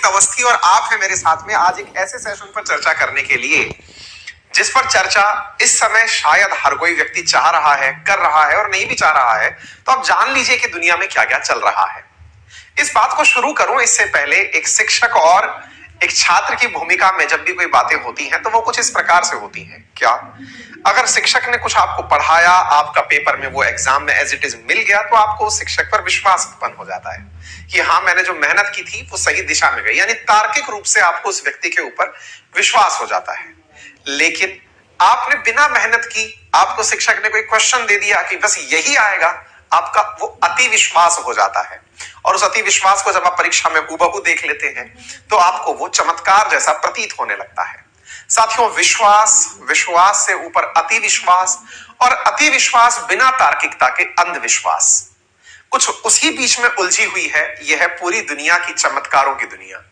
अवस्थी और आप हैं मेरे साथ में आज एक ऐसे सेशन पर चर्चा करने के लिए जिस पर चर्चा इस समय शायद हर कोई व्यक्ति चाह रहा है, कर रहा है और नहीं भी चाह रहा है। तो आप जान लीजिए कि दुनिया में क्या क्या चल रहा है। इस बात को शुरू करूं इससे पहले एक शिक्षक और एक छात्र की भूमिका में जब भी कोई बातें होती हैं तो वो कुछ इस प्रकार से होती हैं। क्या अगर शिक्षक ने कुछ आपको पढ़ाया, आपका पेपर में वो एग्जाम में एज इट इज मिल गया, तो आपको उस शिक्षक पर विश्वास उत्पन्न हो जाता है कि हाँ, मैंने जो मेहनत की थी वो सही दिशा में गई, यानी तार्किक रूप से आपको उस व्यक्ति के ऊपर विश्वास हो जाता है। लेकिन आपने बिना मेहनत की, आपको शिक्षक ने कोई क्वेश्चन दे दिया कि बस यही आएगा, आपका वो अति विश्वास हो जाता है। और उस अति विश्वास को जब आप परीक्षा में हूबहू देख लेते हैं तो आपको वो चमत्कार जैसा प्रतीत होने लगता है। साथियों, विश्वास से ऊपर अति विश्वास और अति विश्वास बिना तार्किकता के अंधविश्वास, कुछ उसी बीच में उलझी हुई है। यह है पूरी दुनिया की चमत्कारों की दुनिया।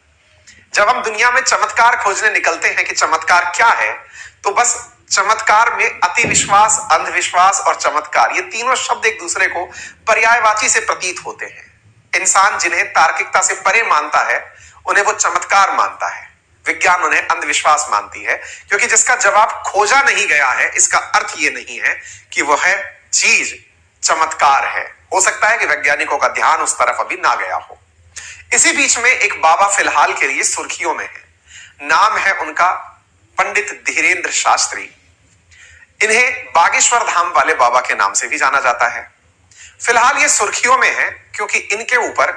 जब हम दुनिया में चमत्कार खोजने निकलते हैं कि चमत्कार क्या है, तो बस चमत्कार में अति विश्वास, अंधविश्वास और चमत्कार, ये तीनों शब्द एक दूसरे को पर्यायवाची से प्रतीत होते हैं। इंसान जिन्हें तार्किकता से परे मानता है उन्हें वो चमत्कार मानता है, विज्ञान उन्हें अंधविश्वास मानती है, क्योंकि जिसका जवाब खोजा नहीं गया है इसका अर्थ ये नहीं है कि वह चीज चमत्कार है। हो सकता है कि वैज्ञानिकों का ध्यान उस तरफ अभी ना गया हो। इसी बीच में एक बाबा फिलहाल के लिए सुर्खियों में है। नाम है उनका पंडित धीरेंद्र शास्त्री। इन्हें बागेश्वर धाम वाले बाबा के नाम से भी जाना जाता है। फिलहाल ये सुर्खियों में है क्योंकि इनके ऊपर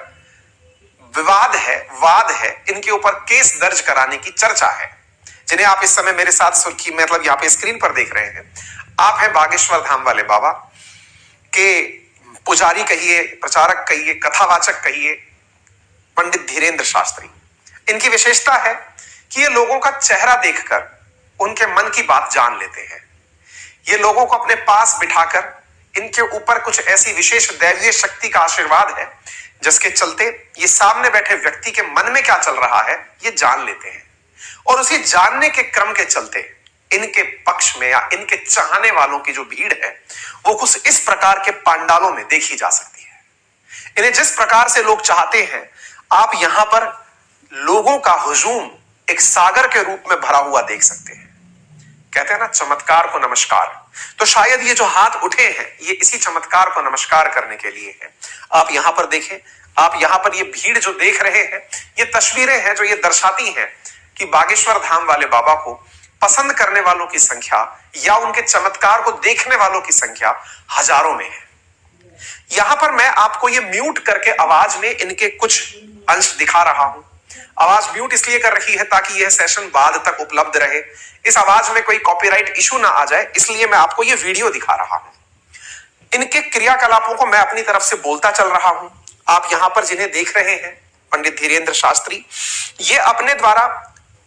वाद है, इनके ऊपर केस दर्ज कराने की चर्चा है। जिन्हें आप इस समय मेरे साथ सुर्खी मतलब यहां पे स्क्रीन पर देख रहे हैं, आप हैं बागेश्वर धाम वाले बाबा के पुजारी कहिए, प्रचारक कहिए, कथावाचक कहिए, पंडित धीरेंद्र शास्त्री। इनकी विशेषता है कि ये लोगों का चेहरा देखकर उनके मन की बात जान लेते हैं। ये लोगों को अपने पास बिठाकर इनके ऊपर कुछ ऐसी विशेष दैवीय शक्ति का आशीर्वाद है जिसके चलते ये सामने बैठे व्यक्ति के मन में क्या चल रहा है ये जान लेते हैं। और उसी जानने के क्रम के चलते इनके पक्ष में या इनके चाहने वालों की जो भीड़ है वो कुछ इस प्रकार के पांडालों में देखी जा सकती है। इन्हें जिस प्रकार से लोग चाहते हैं, आप यहां पर लोगों का हुजूम एक सागर के रूप में भरा हुआ देख सकते हैं। कहते हैं ना, चमत्कार को नमस्कार। तो शायद ये जो हाथ उठे हैं ये इसी चमत्कार को नमस्कार करने के लिए है। आप यहां पर देखें, आप यहां पर ये भीड़ जो देख रहे हैं, ये तस्वीरें हैं जो ये दर्शाती हैं कि बागेश्वर धाम वाले बाबा को पसंद करने वालों की संख्या या उनके चमत्कार को देखने वालों की संख्या हजारों में है। यहां पर मैं आपको ये म्यूट करके आवाज में इनके कुछ अंश दिखा रहा हूं। आवाज म्यूट इसलिए कर रखी है ताकि यह सेशन बाद तक उपलब्ध रहे, इस आवाज में कोई कॉपीराइट इशू ना आ जाए, इसलिए मैं आपको यह वीडियो दिखा रहा हूं। इनके क्रियाकलापों को मैं अपनी तरफ से बोलता चल रहा हूं। आप यहां पर जिन्हें देख रहे हैं, पंडित धीरेंद्र शास्त्री, ये अपने द्वारा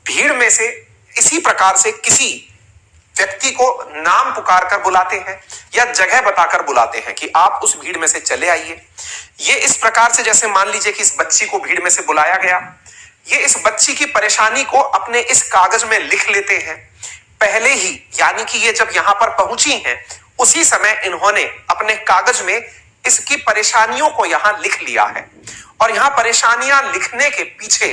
भीड़ में से इसी प्रकार से किसी व्यक्ति को नाम पुकार कर बुलाते हैं या जगह बताकर बुलाते हैं कि आप उस भीड़ में से चले आइए। ये इस प्रकार से, जैसे मान लीजिए कि इस बच्ची को भीड़ में से बुलाया गया, ये इस बच्ची की परेशानी को अपने इस कागज में लिख लेते हैं पहले ही, यानी कि ये जब यहां पर पहुंची हैं उसी समय इन्होंने अपने कागज में इसकी परेशानियों को यहां लिख लिया है। और यहां परेशानियां लिखने के पीछे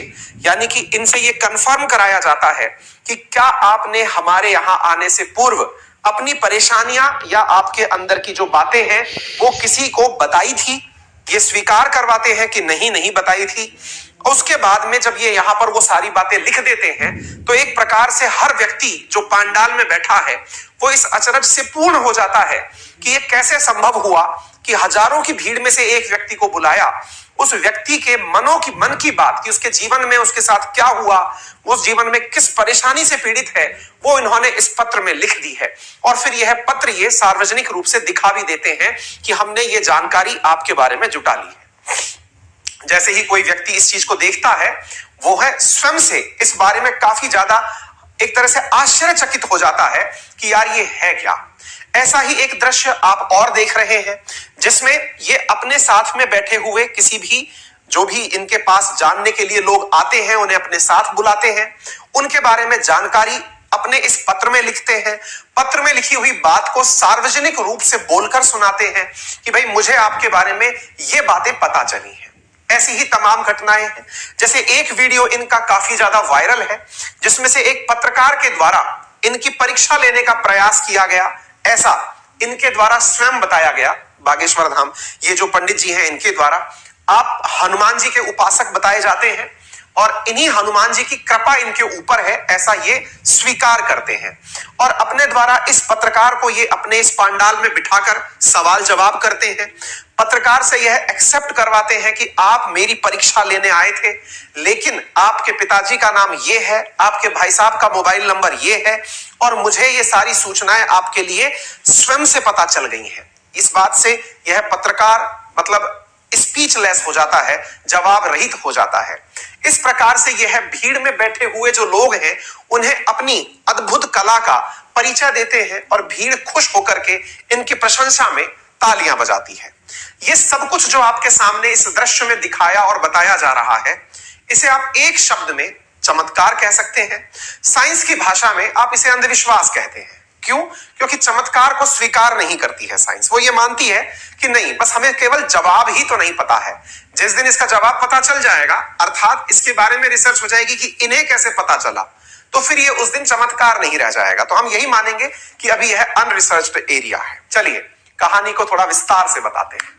यानी कि इनसे ये कंफर्म कराया जाता है कि क्या आपने हमारे यहां आने से पूर्व अपनी परेशानियां या आपके अंदर की जो बातें हैं वो किसी को बताई थी। ये स्वीकार करवाते हैं कि नहीं बताई थी। उसके बाद में जब ये यहां पर वो सारी बातें लिख देते हैं तो एक प्रकार से हर व्यक्ति जो पांडाल में बैठा है वो इस अचरज से पूर्ण हो जाता है कि ये कैसे संभव हुआ कि हजारों की भीड़ में से एक व्यक्ति को बुलाया। उस व्यक्ति के मन की बात कि उसके जीवन में उसके साथ क्या हुआ, उस जीवन में किस परेशानी से पीड़ित है, वो इन्होंने इस पत्र में लिख दी है। और फिर यह पत्र ये सार्वजनिक रूप से दिखा भी देते हैं कि हमने ये जानकारी आपके बारे में जुटा ली है। जैसे ही कोई व्यक्ति इस चीज को देखता है वो है स्वयं से इस बारे में काफी ज्यादा एक तरह से आश्चर्यचकित हो जाता है कि यार ये है क्या। ऐसा ही एक दृश्य आप और देख रहे हैं जिसमें ये अपने साथ में बैठे हुए किसी भी जो भी इनके पास जानने के लिए लोग आते हैं उन्हें अपने साथ बुलाते हैं, उनके बारे में जानकारी अपने इस पत्र में लिखते हैं। पत्र में लिखी हुई बात को सार्वजनिक रूप से बोलकर सुनाते हैं कि भाई मुझे आपके बारे में ये बातें पता चली हैं। ऐसी ही तमाम घटनाएं हैं। जैसे एक वीडियो इनका काफी ज्यादा वायरल है, जिसमें से एक पत्रकार के द्वारा इनकी परीक्षा लेने का प्रयास किया गया, ऐसा इनके द्वारा स्वयं बताया गया। बागेश्वर धाम ये जो पंडित जी हैं, इनके द्वारा आप हनुमान जी के उपासक बताए जाते हैं और इन्हीं हनुमान जी की कृपा इनके ऊपर है, ऐसा ये स्वीकार करते हैं और अपने द्वारा इस पत्रकार को ये अपने इस पांडाल में बिठाकर सवाल जवाब करते हैं। पत्रकार से यह एक्सेप्ट करवाते हैं कि आप मेरी परीक्षा लेने आए थे, लेकिन आपके पिताजी का नाम ये है, आपके भाई साहब का मोबाइल नंबर ये है और मुझे ये सारी सूचनाएं आपके लिए स्वयं से पता चल गई हैं। इस बात से यह पत्रकार मतलब स्पीचलेस हो जाता है, जवाब रहित हो जाता है। इस प्रकार से यह भीड़ में बैठे हुए जो लोग हैं, उन्हें अपनी अद्भुत कला का परिचय देते हैं और भीड़ खुश होकर के इनकी प्रशंसा में तालियां बजाती है। यह सब कुछ जो आपके सामने इस दृश्य में दिखाया और बताया जा रहा है, इसे आप एक शब्द में चमत्कार कह सकते हैं। साइंस की भाषा में आप इसे अंधविश्वास कहते हैं। क्यों? क्योंकि चमत्कार को स्वीकार नहीं करती है साइंस। वो ये मानती है कि नहीं, बस हमें केवल जवाब ही तो नहीं पता है। जिस दिन इसका जवाब पता चल जाएगा, अर्थात इसके बारे में रिसर्च हो जाएगी कि इन्हें कैसे पता चला, तो फिर ये उस दिन चमत्कार नहीं रह जाएगा। तो हम यही मानेंगे कि अभी यह अनरिसर्च्ड एरिया है। चलिए कहानी को थोड़ा विस्तार से बताते हैं।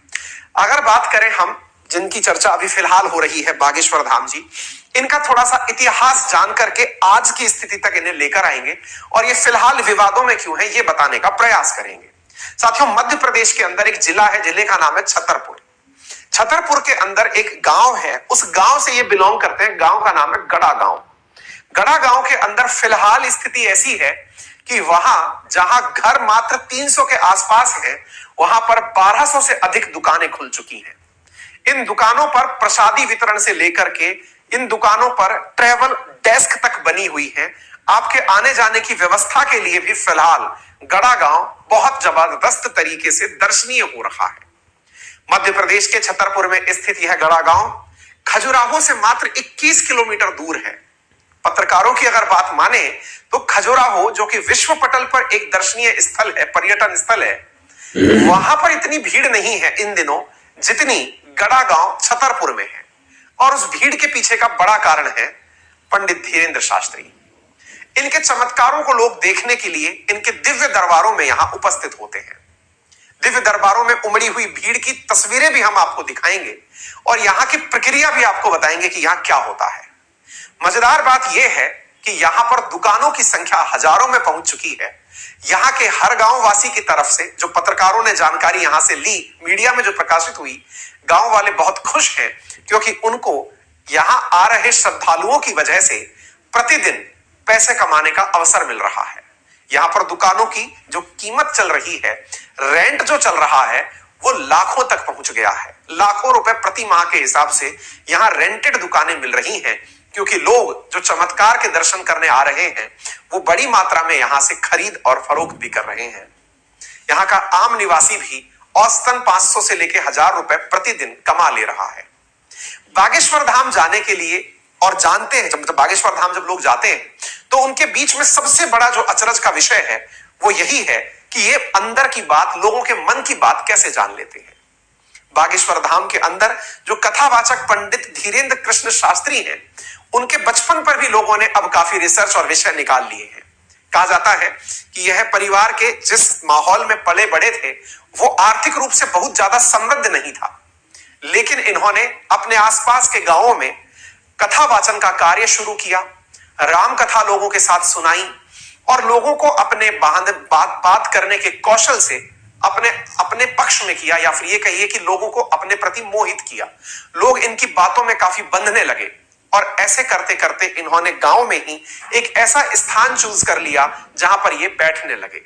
अगर बात करें हम जिनकी चर्चा अभी फिलहाल हो रही है, बागेश्वर धाम जी, इनका थोड़ा सा इतिहास जान करके आज की स्थिति तक इन्हें लेकर आएंगे और ये फिलहाल विवादों में क्यों है ये बताने का प्रयास करेंगे। साथियों, मध्य प्रदेश के अंदर एक जिला है, जिले का नाम है छतरपुर। छतरपुर के अंदर एक गांव है, उस गांव से ये बिलोंग करते हैं। गांव का नाम है गड़ा गांव। गड़ा गांव के अंदर फिलहाल स्थिति ऐसी है कि वहां जहां घर मात्र 300 के आसपास है, वहां पर 1200 से अधिक दुकानें खुल चुकी हैं। इन दुकानों पर प्रसादी वितरण से लेकर के इन दुकानों पर ट्रैवल डेस्क तक बनी हुई है। आपके आने जाने की व्यवस्था के लिए भी फिलहाल गड़ा गांव बहुत जबरदस्त तरीके से दर्शनीय हो रहा है। मध्य प्रदेश के छतरपुर में स्थित यह गड़ा गांव खजुराहो से मात्र 21 किलोमीटर दूर है। पत्रकारों की अगर बात माने तो खजुराहो, जो कि विश्व पटल पर एक दर्शनीय स्थल है, पर्यटन स्थल है, वहां पर इतनी भीड़ नहीं है इन दिनों जितनी गड़ा गांव छतरपुर में है। और उस भीड़ के पीछे का बड़ा कारण है पंडित धीरेंद्र शास्त्री। इनके चमत्कारों को लोग देखने के लिए इनके दिव्य दरबारों में यहां उपस्थित होते हैं। दिव्य दरबारों में उमड़ी हुई भीड़ की तस्वीरें भी हम आपको दिखाएंगे और यहां की प्रक्रिया भी आपको बताएंगे कि यहां क्या होता है। मजेदार बात यह है कि यहां पर दुकानों की संख्या हजारों में पहुंच चुकी है। यहां के हर गांव वासी की तरफ से जो पत्रकारों ने जानकारी यहां से ली, मीडिया में जो प्रकाशित हुई, गांव वाले बहुत खुश हैं क्योंकि उनको यहां आ रहे श्रद्धालुओं की वजह से प्रतिदिन पैसे कमाने का अवसर मिल रहा है। यहां पर दुकानों की जो कीमत चल रही है, रेंट जो चल रहा है, वो लाखों तक पहुंच गया है। लाखों रुपए प्रति माह के हिसाब से यहां रेंटेड दुकानें मिल रही हैं क्योंकि लोग जो चमत्कार के दर्शन करने आ रहे हैं, वो बड़ी मात्रा में यहां से खरीद और फरोख्त भी कर रहे हैं। यहां का आम निवासी भी औसतन 500 से लेकर 1000 रुपए प्रतिदिन कमा ले रहा है। बागेश्वर धाम जाने के लिए और जानते हैं, जब बागेश्वर धाम जब लोग जाते हैं तो उनके बीच में सबसे बड़ा जो अचरज का विषय है वो यही है कि ये अंदर की बात, लोगों के मन की बात कैसे जान लेते हैं। बागेश्वर धाम के अंदर जो कथावाचक पंडित धीरेंद्र कृष्ण शास्त्री हैं, उनके बचपन पर भी लोगों ने अब काफी रिसर्च और विषय निकाल लिए हैं। कहा जाता है कि यह परिवार के जिस माहौल में पले बड़े थे, वो आर्थिक रूप से बहुत ज्यादा समृद्ध नहीं था, लेकिन इन्होंने अपने आसपास के गांवों में कथा वाचन का कार्य शुरू किया, राम कथा लोगों के साथ सुनाई और लोगों को अपने बात करने के कौशल से अपने पक्ष में किया, या फिर ये कहिए कि लोगों को अपने प्रति मोहित किया। लोग इनकी बातों में काफी बंधने लगे और ऐसे करते करते इन्होंने गांव में ही एक ऐसा स्थान चूज कर लिया जहां पर ये बैठने लगे।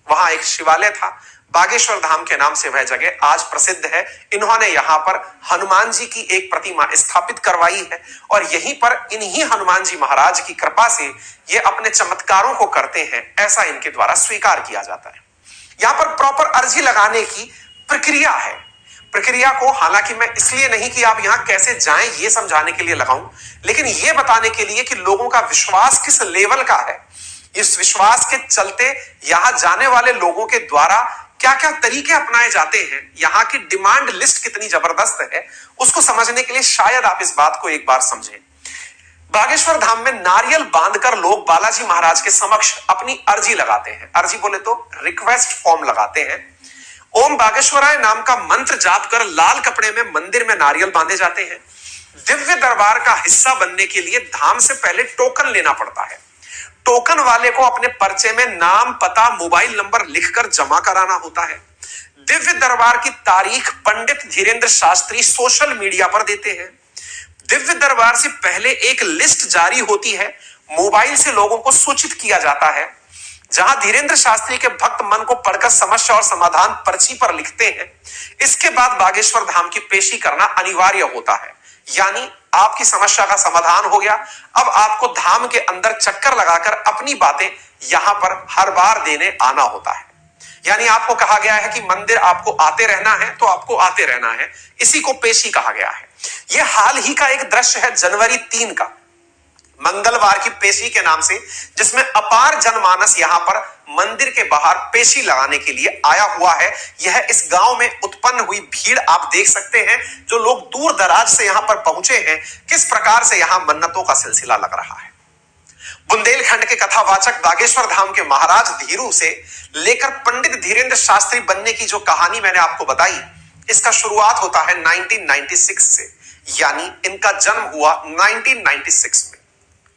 वहां एक शिवालय था, बागेश्वर धाम के नाम से वह जगह आज प्रसिद्ध है। इन्होंने यहां पर हनुमान जी की एक प्रतिमा स्थापित करवाई है और यहीं पर इन्हीं हनुमान जी महाराज की कृपा से ये अपने चमत्कारों को करते हैं, ऐसा इनके द्वारा स्वीकार किया जाता है। यहां पर प्रॉपर अर्जी लगाने की प्रक्रिया है। प्रक्रिया को हालांकि मैं इसलिए नहीं कि आप यहां कैसे जाएं ये समझाने के लिए लगाऊं, लेकिन यह बताने के लिए कि लोगों का विश्वास किस लेवल का है। इस विश्वास के चलते यहां जाने वाले लोगों के द्वारा क्या क्या तरीके अपनाए जाते हैं, यहां की डिमांड लिस्ट कितनी जबरदस्त है, उसको समझने के लिए शायद आप इस बात को एक बार समझें। बागेश्वर धाम में नारियल बांधकर लोग बालाजी महाराज के समक्ष अपनी अर्जी लगाते हैं। अर्जी बोले तो रिक्वेस्ट फॉर्म लगाते हैं। ओम बागेश्वराय नाम का मंत्र जाप कर लाल कपड़े में मंदिर में नारियल बांधे जाते हैं। दिव्य दरबार का हिस्सा बनने के लिए धाम से पहले टोकन लेना पड़ता है। टोकन वाले को अपने पर्चे में नाम, पता, मोबाइल नंबर लिखकर जमा कराना होता है। दिव्य दरबार की तारीख पंडित धीरेन्द्र शास्त्री सोशल मीडिया पर देते हैं। दिव्य दरबार से पहले एक लिस्ट जारी होती है, मोबाइल से लोगों को सूचित किया जाता है। जहां धीरेन्द्र शास्त्री के भक्त मन को पढ़कर समस्या और समाधान पर्ची पर लिखते हैं। इसके बाद बागेश्वर धाम की पेशी करना अनिवार्य होता है। यानी आपकी समस्या का समाधान हो गया, अब आपको धाम के अंदर चक्कर लगाकर अपनी बातें यहां पर हर बार देने आना होता है। यानी आपको कहा गया है कि मंदिर आपको आते रहना है तो आपको आते रहना है, इसी को पेशी कहा गया है। यह हाल ही का एक दृश्य है जनवरी 3 का, मंगलवार की पेशी के नाम से, जिसमें अपार जनमानस यहां पर मंदिर के बाहर पेशी लगाने के लिए आया हुआ है। यह इस गांव में उत्पन्न हुई भीड़ आप देख सकते हैं। जो लोग दूर दराज से यहां पर पहुंचे हैं, किस प्रकार से यहां मन्नतों का सिलसिला लग रहा है। बुंदेलखंड के कथावाचक बागेश्वर धाम के महाराज धीरू से लेकर पंडित धीरेन्द्र शास्त्री बनने की जो कहानी मैंने आपको बताई, इसका शुरुआत होता है 1996 से। यानी इनका जन्म हुआ 1996 में।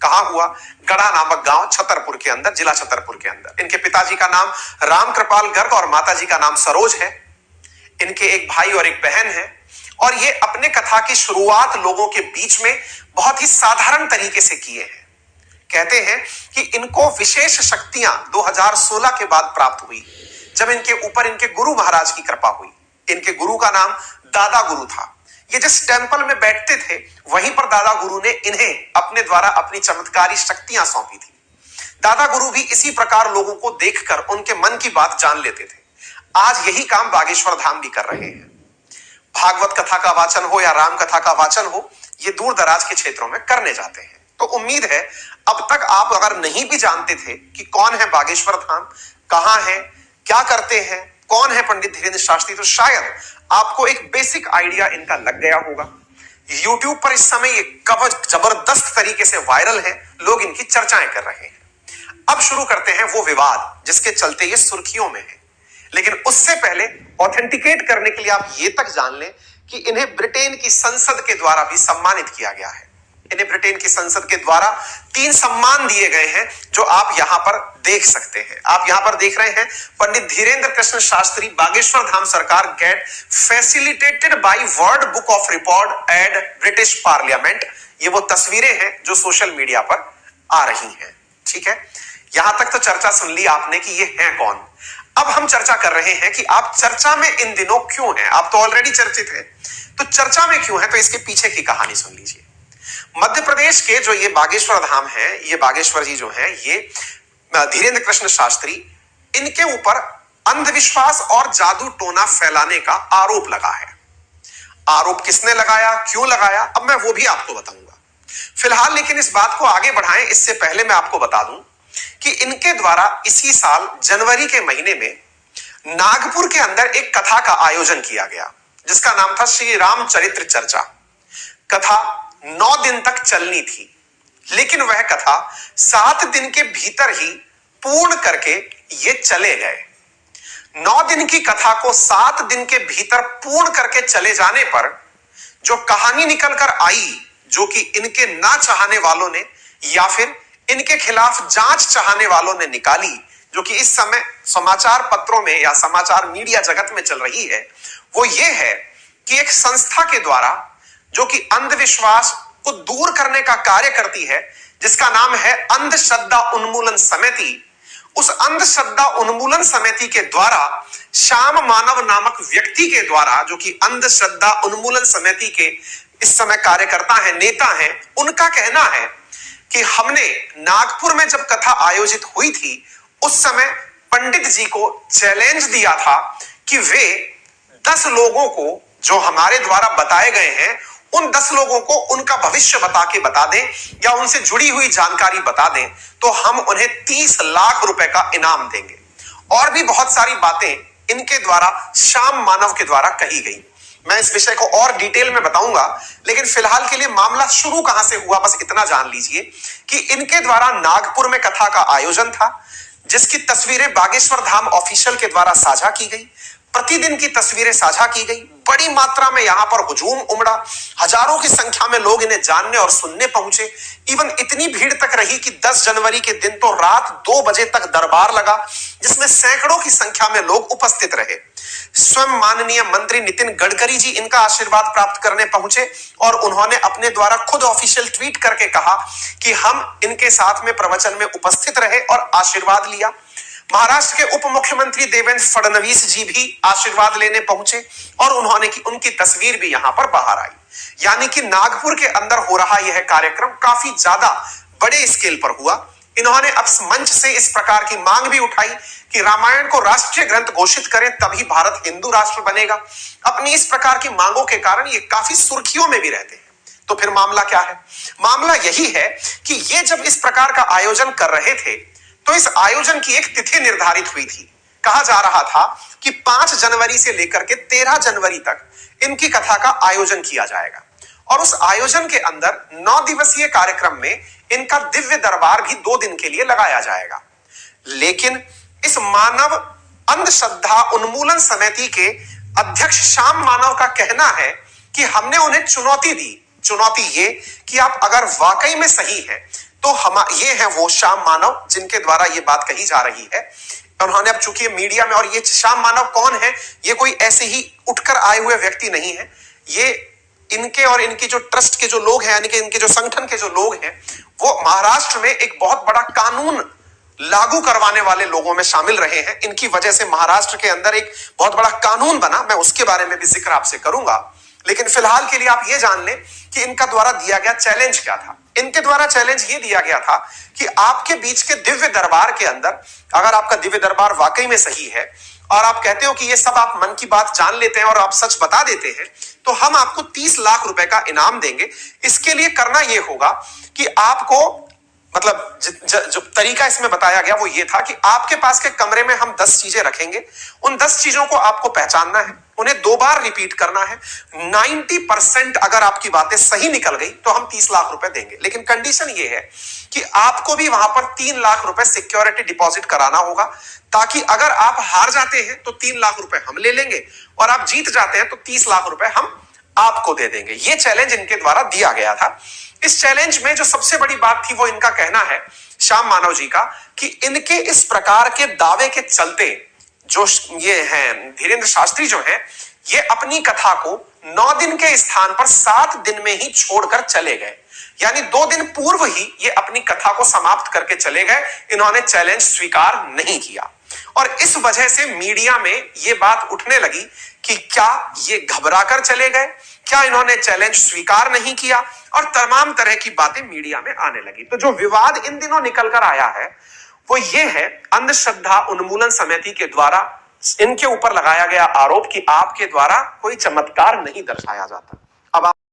कहां हुआ? गढ़ा नामक गांव छतरपुर के अंदर, जिला छतरपुर के अंदर। इनके पिताजी का नाम रामकृपाल गर्ग और माताजी का नाम सरोज है। इनके एक भाई और एक बहन है। और ये अपने कथा की शुरुआत लोगों के बीच में बहुत ही साधारण तरीके से किए हैं। कहते हैं कि इनको विशेष शक्तियां 2016 के बाद प्राप्त हुई, जब इनके ऊपर इनके गुरु महाराज की कृपा हुई। इनके गुरु का नाम दादा गुरु था। ये जिस टेंपल में बैठते थे, वहीं पर दादा गुरु ने इन्हें अपने द्वारा अपनी चमत्कारी शक्तियां सौंपी थी। दादा गुरु भी इसी प्रकार लोगों को देखकर उनके मन की बात जान लेते थे। आज यही काम बागेश्वर धाम भी कर रहे हैं। भागवत कथा का वाचन हो या राम कथा का वाचन हो, ये दूर दराज के क्षेत्रों में करने जाते हैं। तो उम्मीद है अब तक आप अगर नहीं भी जानते थे कि कौन है बागेश्वर धाम, कहां है, क्या करते हैं, कौन है पंडित धीरेन्द्र शास्त्री, तो शायद आपको एक बेसिक आइडिया इनका लग गया होगा। YouTube पर इस समय ये जबरदस्त तरीके से वायरल है, लोग इनकी चर्चाएं कर रहे हैं। अब शुरू करते हैं वो विवाद जिसके चलते ये सुर्खियों में है। लेकिन उससे पहले ऑथेंटिकेट करने के लिए आप ये तक जान लें कि इन्हें ब्रिटेन की संसद के द्वारा भी सम्मानित किया गया है। इन्हें ब्रिटेन की संसद के द्वारा 3 सम्मान दिए गए हैं, जो आप यहां पर देख सकते हैं। आप यहां पर देख रहे हैं, पंडित Dhirendra Krishna Shastri Bageshwar Dham Sarkar get facilitated by World Book of Record and British Parliament. ये वो तस्वीरें हैं जो सोशल मीडिया पर आ रही हैं। ठीक है, यहां तक तो चर्चा सुन ली आपने कि ये हैं कौन। अब हम चर्चा कर रहे हैं कि आप चर्चा में इन दिनों क्यों हैं। आप तो ऑलरेडी चर्चित हैं, तो चर्चा में क्यों है, तो इसके पीछे की कहानी सुन लीजिए। मध्य प्रदेश के जो ये बागेश्वर धाम है, ये बागेश्वर जी जो हैं, ये धीरेन्द्र कृष्ण शास्त्री, इनके ऊपर अंधविश्वास और जादू टोना फैलाने का आरोप लगा है। आरोप किसने लगाया, क्यों लगाया, अब मैं वो भी आपको बताऊंगा। फिलहाल लेकिन इस बात को आगे बढ़ाएं इससे पहले मैं आपको बता दूं कि इनके द्वारा इसी साल जनवरी के महीने में नागपुर के अंदर एक कथा का आयोजन किया गया, जिसका नाम था श्री राम चरित्र चर्चा। कथा 9 दिन तक चलनी थी, लेकिन वह कथा 7 दिन के भीतर ही पूर्ण करके ये चले गए। 9 दिन की कथा को 7 दिन के भीतर पूर्ण करके चले जाने पर जो कहानी निकल कर आई, जो कि इनके ना चाहने वालों ने या फिर इनके खिलाफ जांच चाहने वालों ने निकाली, जो कि इस समय समाचार पत्रों में या समाचार मीडिया जगत में चल रही है, वो ये है कि एक संस्था के द्वारा जो कि अंधविश्वास को दूर करने का कार्य करती है, जिसका नाम है अंधश्रद्धा उन्मूलन समिति, उस अंधश्रद्धा उन्मूलन समिति के द्वारा श्याम मानव नामक व्यक्ति के द्वारा, जो कि अंधश्रद्धा उन्मूलन समिति के इस समय कार्यकर्ता हैं, नेता हैं, उनका कहना है कि हमने नागपुर में जब कथा आयोजित हुई थी, उस समय पंडित जी को चैलेंज दिया था कि वे 10 लोगों को जो हमारे द्वारा बताए गए हैं, उन 10 लोगों को उनका भविष्य बता के बता दें या उनसे जुड़ी हुई जानकारी बता दें, तो हम उन्हें 30 लाख रुपए का इनाम देंगे। और भी बहुत सारी बातें इनके द्वारा श्याम मानव के द्वारा कही गई। मैं इस विषय को और डिटेल में बताऊंगा, लेकिन फिलहाल के लिए मामला शुरू कहां से हुआ बस इतना जान लीजिए कि इनके द्वारा नागपुर में कथा का आयोजन था, जिसकी तस्वीरें बागेश्वर धाम ऑफिशियल के द्वारा साझा की गई। प्रतिदिन की तस्वीरें साझा की गई। बड़ी मात्रा में यहां पर हुजूम उमड़ा। हजारों की संख्या में लोग इन्हें जानने और सुनने पहुंचे। इवन इतनी भीड़ तक रही कि 10 जनवरी के दिन तो रात 2 बजे तक दरबार लगा, जिसमें सैकड़ों की संख्या में लोग उपस्थित रहे। स्वयं माननीय मंत्री नितिन गडकरी जी इनका आशीर्वाद प्राप्त करने पहुंचे और उन्होंने अपने द्वारा खुद ऑफिशियल ट्वीट करके कहा कि हम इनके साथ में प्रवचन में उपस्थित रहे और आशीर्वाद लिया। महाराष्ट्र के उप मुख्यमंत्री देवेंद्र फडणवीस जी भी आशीर्वाद लेने पहुंचे और उनकी तस्वीर भी यहां पर बाहर आई। यानी कि नागपुर के अंदर हो रहा यह कार्यक्रम काफी ज्यादा बड़े स्केल पर हुआ। इन्होंने अब मंच से इस प्रकार की मांग भी उठाई कि रामायण को राष्ट्रीय ग्रंथ घोषित करें, तभी भारत हिंदू राष्ट्र बनेगा। अपनी इस प्रकार की मांगों के कारण ये काफी सुर्खियों में भी रहते हैं। तो फिर मामला क्या है? मामला यही है कि ये जब इस प्रकार का आयोजन कर रहे थे तो इस आयोजन की एक तिथि निर्धारित हुई थी। कहा जा रहा था कि 5 जनवरी से लेकर के 13 जनवरी तक इनकी कथा का आयोजन किया जाएगा और उस आयोजन के अंदर 9 दिवसीय कार्यक्रम में इनका दिव्य दरबार भी 2 दिन के लिए लगाया जाएगा। लेकिन इस मानव अंधश्रद्धा उन्मूलन समिति के अध्यक्ष श्याम मानव का कहना है कि हमने उन्हें चुनौती दी। चुनौती ये कि आप अगर वाकई में सही हैं तो ये है वो श्याम मानव जिनके द्वारा ये बात कही जा रही है। उन्होंने अब चूंकि मीडिया में, और ये श्याम मानव कौन है? ये कोई ऐसे ही उठकर आए हुए व्यक्ति नहीं है। ये इनके और इनकी जो ट्रस्ट के जो लोग हैं, यानी कि इनके जो संगठन के जो लोग हैं, वो महाराष्ट्र में एक बहुत बड़ा कानून लागू करवाने वाले लोगों में शामिल रहे हैं। इनकी वजह से महाराष्ट्र के अंदर एक बहुत बड़ा कानून बना। मैं उसके बारे में भी जिक्र आपसे करूंगा, लेकिन फिलहाल के लिए आप ये जान लें कि इनका द्वारा दिया गया चैलेंज क्या था। इनके द्वारा चैलेंज ये दिया गया था कि आपके बीच के दिव्य दरबार के अंदर, अगर आपका दिव्य दरबार वाकई में सही है और आप कहते हो कि ये सब आप मन की बात जान लेते हैं और आप सच बता देते हैं, तो हम आपको 30 लाख रुपए का इनाम देंगे। इसके लिए करना यह होगा कि आपको, मतलब जो तरीका इसमें बताया गया वो ये था कि आपके पास के कमरे में हम 10 चीजें रखेंगे। उन 10 चीजों को आपको पहचानना है, उन्हें 2 बार रिपीट करना है। 90% अगर आपकी बातें सही निकल गई तो हम 30 लाख रुपए देंगे। लेकिन कंडीशन ये है कि आपको भी वहां पर 3 लाख रुपए सिक्योरिटी डिपॉजिट कराना होगा, ताकि अगर आप हार जाते हैं तो 3 लाख रुपए हम ले लेंगे और आप जीत जाते हैं तो 30 लाख रुपए हम आपको दे देंगे। यह चैलेंज इनके द्वारा दिया गया था। इस चैलेंज में जो सबसे बड़ी बात थी वो इनका कहना है, श्याम मानव जी का, कि इनके इस प्रकार के दावे के चलते जो ये हैं धीरेन्द्र शास्त्री जो हैं, ये अपनी कथा को 9 दिन के स्थान पर 7 दिन में ही छोड़कर चले गए। यानी 2 दिन पूर्व ही ये अपनी कथा को समाप्त करके चले गए। इन्होंने चैलेंज स्वीकार नहीं किया और इस वजह से मीडिया में ये बात उठने लगी कि क्या ये घबरा कर चले गए, क्या इन्होंने चैलेंज स्वीकार नहीं किया, और तमाम तरह की बातें मीडिया में आने लगी। तो जो विवाद इन दिनों निकल कर आया है वो ये है अंधश्रद्धा उन्मूलन समिति के द्वारा इनके ऊपर लगाया गया आरोप कि आपके द्वारा कोई चमत्कार नहीं दर्शाया जाता। अब